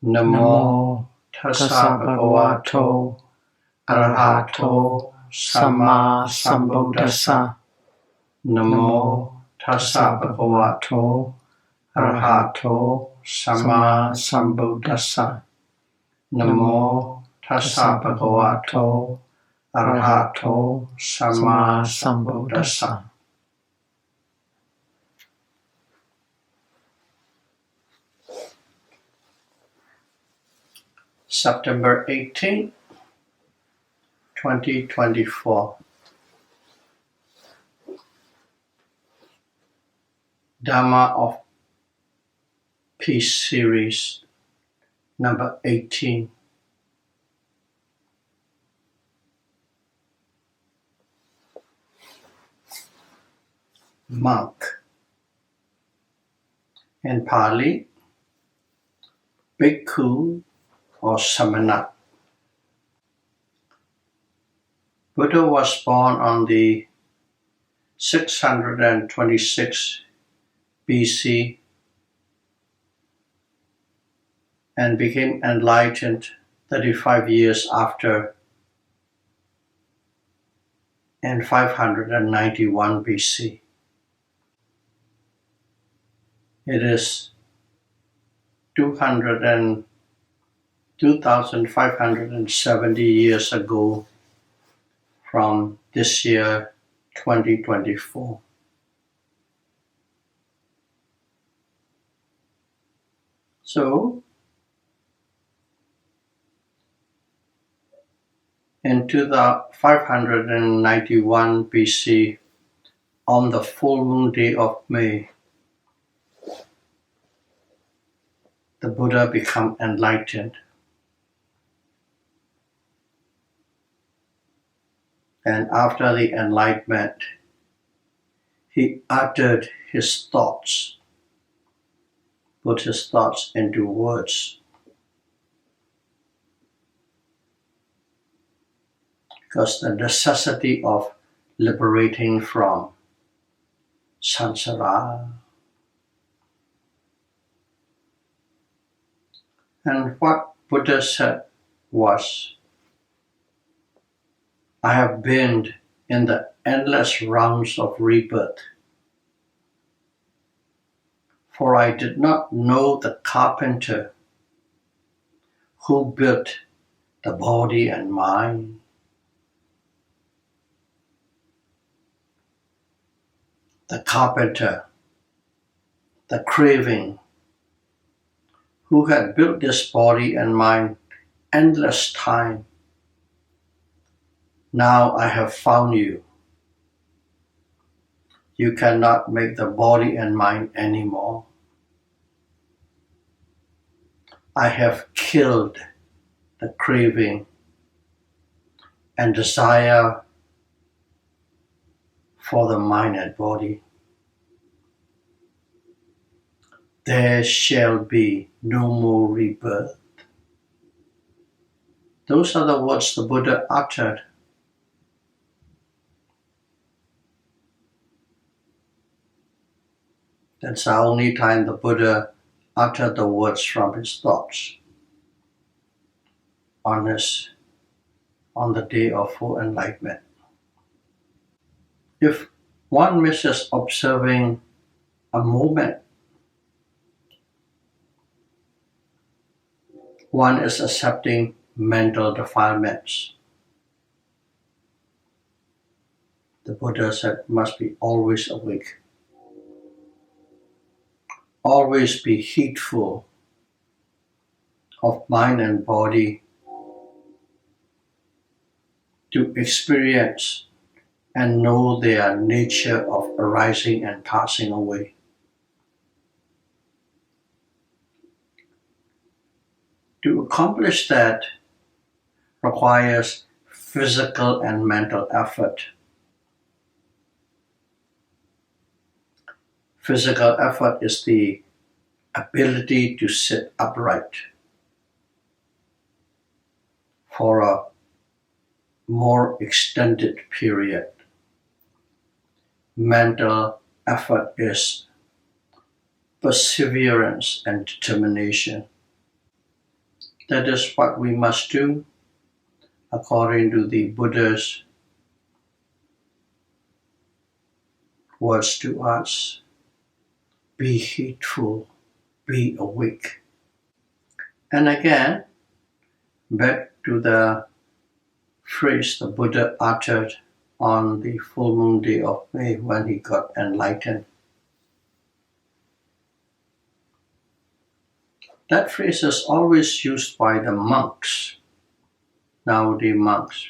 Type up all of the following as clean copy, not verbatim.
Namo tassa bhagavato arahato samma sambuddhassa. Namo tassa bhagavato arahato samma sambuddhassa. Namo tassa bhagavato arahato samma sambuddhassa. September 18, 2024. Dhamma of Peace Series, number 18. Monk. In Pali, Bhikkhu or Samana. Buddha was born on the 626 BC and became enlightened 35 years after in 591 BC. It is 2,570 years ago from this year 2024. So, in 591 BC, on the full moon day of May, the Buddha became enlightened. And after the enlightenment, he uttered his thoughts, put his thoughts into words. Because the necessity of liberating from samsara. And what Buddha said was, I have been in the endless rounds of rebirth, for I did not know the carpenter who built the body and mind. The carpenter, the craving, who had built this body and mind endless time. Now I have found you. You cannot make the body and mind anymore. I have killed the craving and desire for the mind and body. There shall be no more rebirth. Those are the words the Buddha uttered. That's the only time the Buddha uttered the words from his thoughts on the day of full enlightenment. If one misses observing a moment, one is accepting mental defilements. The Buddha said, must be always awake. Always be heedful of mind and body to experience and know their nature of arising and passing away. To accomplish that requires physical and mental effort. Physical effort is the ability to sit upright for a more extended period. Mental effort is perseverance and determination. That is what we must do according to the Buddha's words to us. Be heedful, be awake. And again, back to the phrase the Buddha uttered on the full moon day of May when he got enlightened. That phrase is always used by the monks, nowadays monks.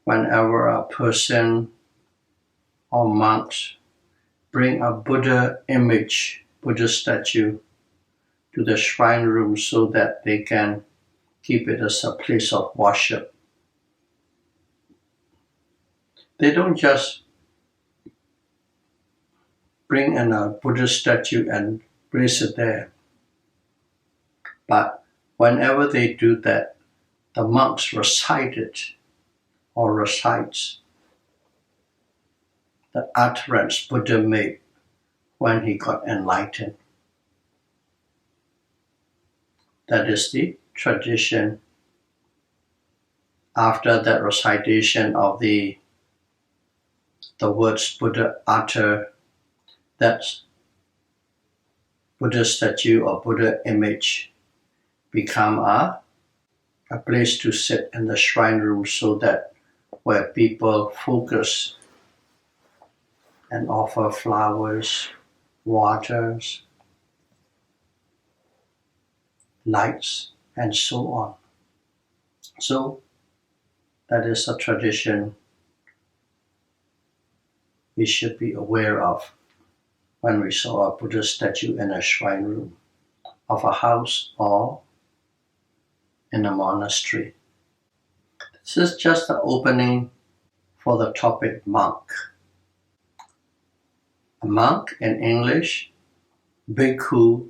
Whenever a person or monks bring a Buddha image, Buddha statue, to the shrine room so that they can keep it as a place of worship. They don't just bring in a Buddha statue and place it there. But whenever they do that, the monks recite it or recites the utterance Buddha made when he got enlightened. That is the tradition. After that recitation of the words Buddha uttered, that Buddha statue or Buddha image become a place to sit in the shrine room so that where people focus and offer flowers, waters, lights, and so on. So that is a tradition we should be aware of when we saw a Buddha statue in a shrine room of a house or in a monastery. This is just the opening for the topic monk. A monk in English, Bhikkhu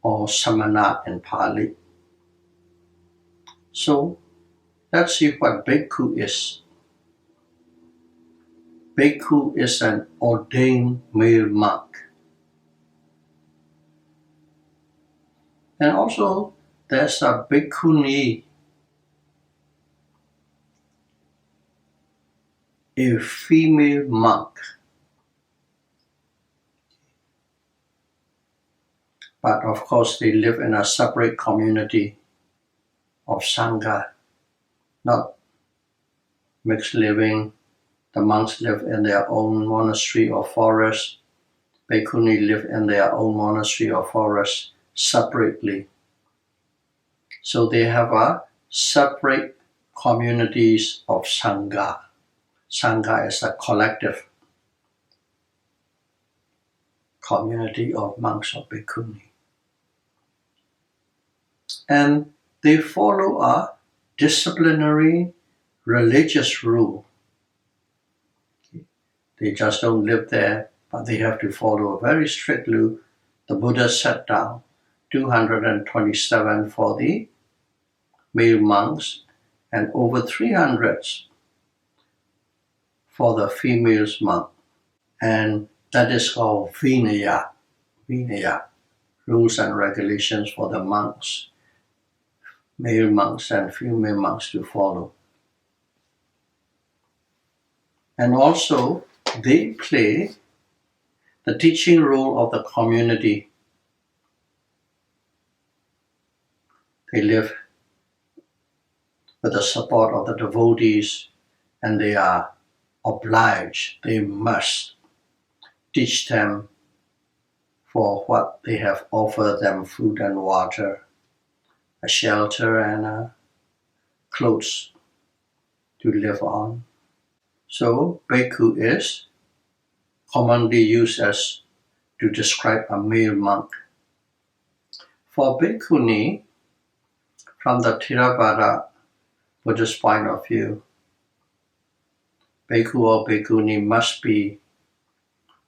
or Samana in Pali. So let's see what Bhikkhu is. Bhikkhu is an ordained male monk. And also there's a Bhikkhuni, a female monk. But of course they live in a separate community of Sangha, not mixed living. The monks live in their own monastery or forest. Bhikkhuni live in their own monastery or forest separately. So they have a separate communities of Sangha. Sangha is a collective community of monks or Bhikkhuni. And they follow a disciplinary religious rule. They just don't live there, but they have to follow a very strict rule. The Buddha set down 227 for the male monks and over 300 for the female monk. And that is called Vinaya. Vinaya, rules and regulations for the monks, male monks and female monks to follow. And also, they play the teaching role of the community. They live with the support of the devotees and they are obliged, they must teach them for what they have offered them, food and water, a shelter and clothes to live on. So Bhikkhu is commonly used as to describe a male monk. For Bhikkhuni, from the Theravada Buddhist point of view, Bhikkhu or Bhikkhuni must be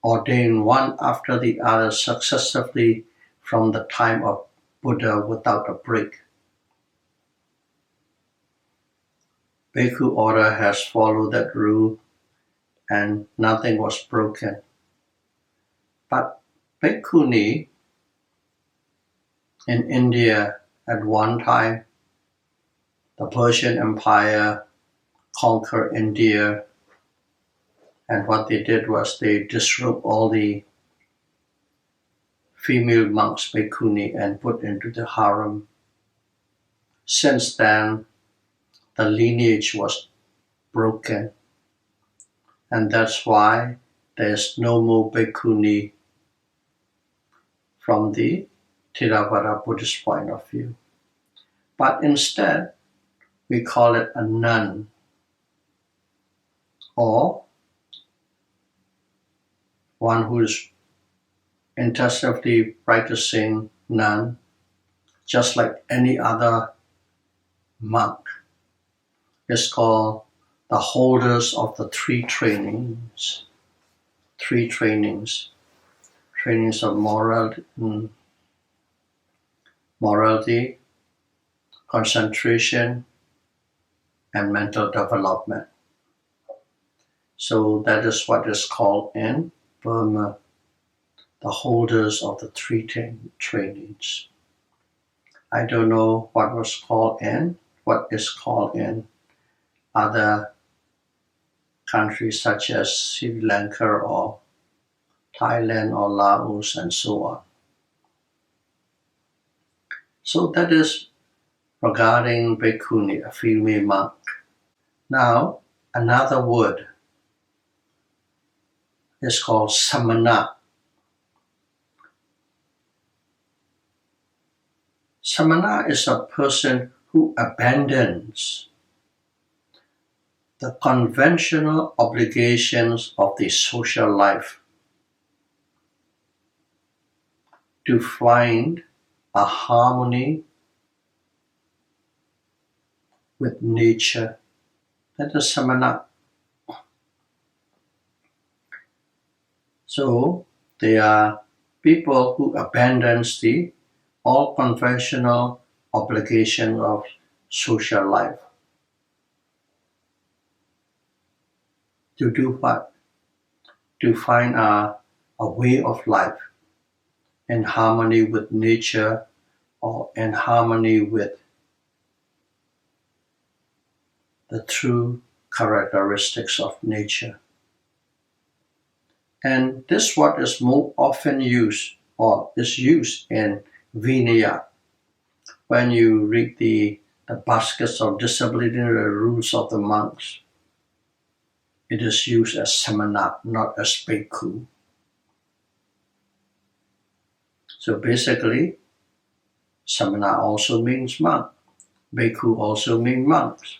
ordained one after the other successively from the time of Buddha without a break. Bhikkhu order has followed that rule and nothing was broken. But Bhikkhuni in India at one time the Persian Empire conquered India, and what they did was they disrobed all the female monks, Bhikkhuni, and put into the harem. Since then, the lineage was broken, and that's why there's no more Bhikkhuni from the Theravada Buddhist point of view. But instead, we call it a nun, or one who is intensively practicing nun, just like any other monk. It's called the holders of the three trainings. Trainings of morality, concentration, and mental development. So that is what is called in Burma the holders of the three trainings. I don't know what is called in other countries such as Sri Lanka or Thailand or Laos and so on. So that is regarding Bhikkhuni, a female monk. Now, another word is called Samana. Samana is a person who abandons the conventional obligations of the social life to find a harmony with nature. That is Samana. So they are people who abandons all conventional obligations of social life. To do what? To find a way of life in harmony with nature or in harmony with the true characteristics of nature. And this word is more often used or is used in Vinaya. When you read the baskets of disciplinary rules of the monks, it is used as Samana, not as Bhikkhu. So basically, Samana also means monk. Bhikkhu also means monks.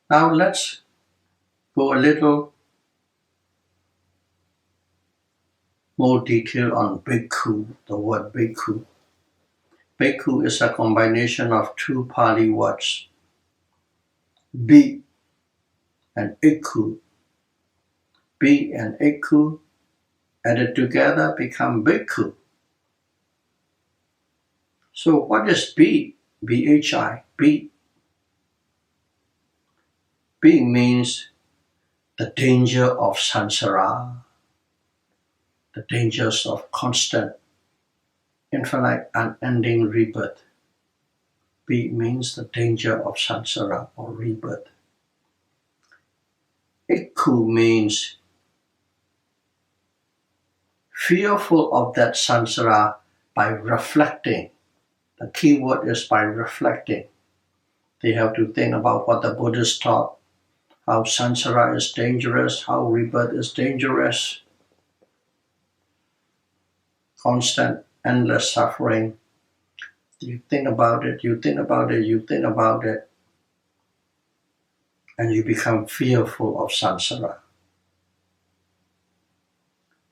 Now let's go a little more detail on Bhikkhu, the word Bhikkhu. Bhikkhu is a combination of two Pali words, Bhi and Ikkhu. Bhi and Ikkhu added together become Bhikkhu. So what is Bhi? B-H-I, Bhi. Bhi means the danger of samsara, the dangers of constant, infinite, unending rebirth. Bhi means the danger of samsara or rebirth. Ikkhu means fearful of that samsara by reflecting. The key word is by reflecting. They have to think about what the Buddhists taught, how samsara is dangerous, how rebirth is dangerous, constant, endless suffering. You think about it, you think about it, you think about it, and you become fearful of samsara.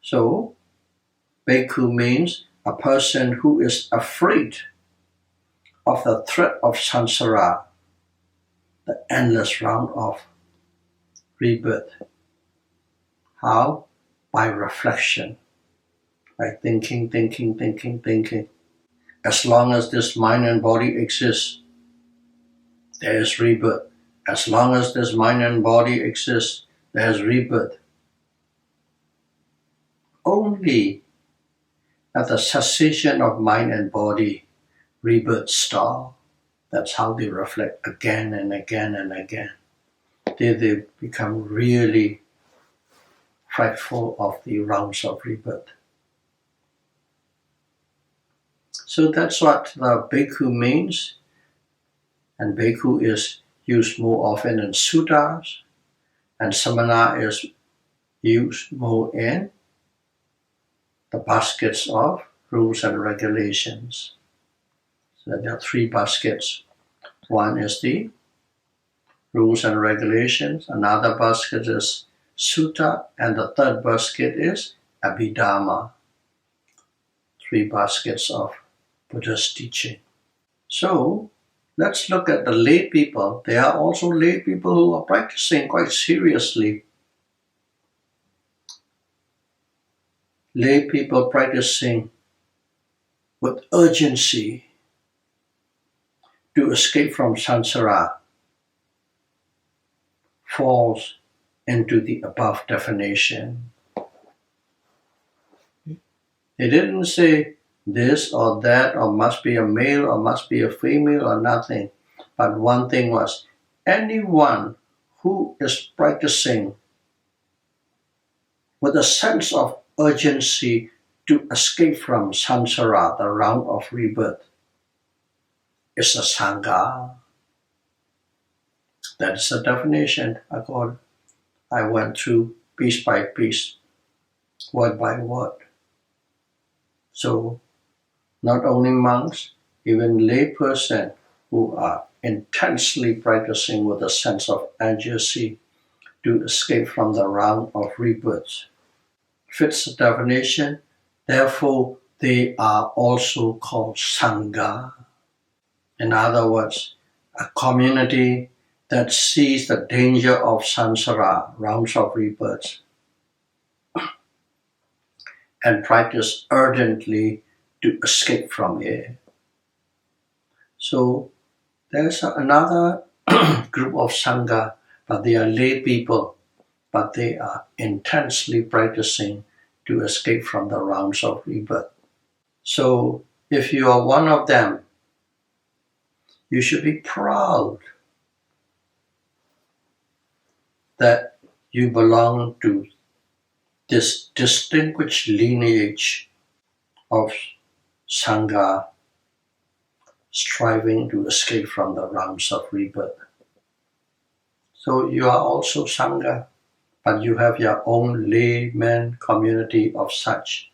So, Bhikkhu means a person who is afraid of the threat of samsara, the endless round of rebirth. How? By reflection, by thinking. As long as this mind and body exist, there is rebirth. As long as this mind and body exist, there is rebirth. Only At the cessation of mind and body, rebirth stop. That's how they reflect again and again and again. They become really frightful of the rounds of rebirth. So that's what the Bhikkhu means. And Bhikkhu is used more often in suttas, and Samana is used more in the baskets of rules and regulations. So there are 3 baskets. One is the rules and regulations, another basket is sutta, and the third basket is Abhidhamma. 3 baskets of Buddha's teaching. So let's look at the lay people. There are also lay people who are practicing quite seriously. Lay people practicing with urgency to escape from samsara falls into the above definition. They didn't say this or that, or must be a male, or must be a female, or nothing. But one thing was, anyone who is practicing with a sense of urgency to escape from samsara, the round of rebirth, is a sangha. That is the definition I went through piece by piece, word by word. So not only monks, even lay person who are intensely practicing with a sense of urgency to escape from the round of rebirth fits the definition. Therefore, they are also called sangha. In other words, a community that sees the danger of samsara, rounds of rebirth, and practice ardently to escape from it. So there's another group of sangha, but they are lay people, but they are intensely practicing to escape from the rounds of rebirth. So if you are one of them, you should be proud that you belong to this distinguished lineage of sangha striving to escape from the rounds of rebirth. So you are also sangha, but you have your own layman community of such.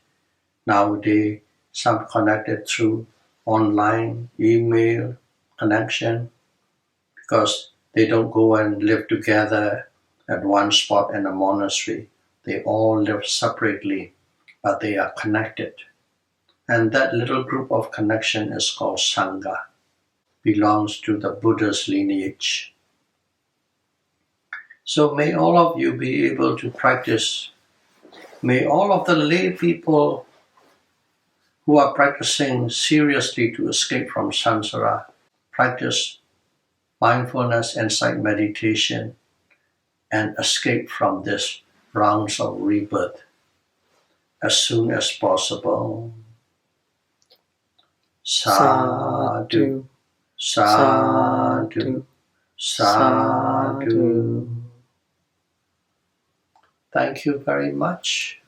Nowadays, some connected through online, email connection, because they don't go and live together at one spot in a monastery. They all live separately, but they are connected. And that little group of connection is called sangha, belongs to the Buddha's lineage. So may all of you be able to practice. May all of the lay people who are practicing seriously to escape from samsara practice mindfulness, insight meditation, and escape from this rounds of rebirth as soon as possible. Sadhu, sadhu, sadhu. Thank you very much.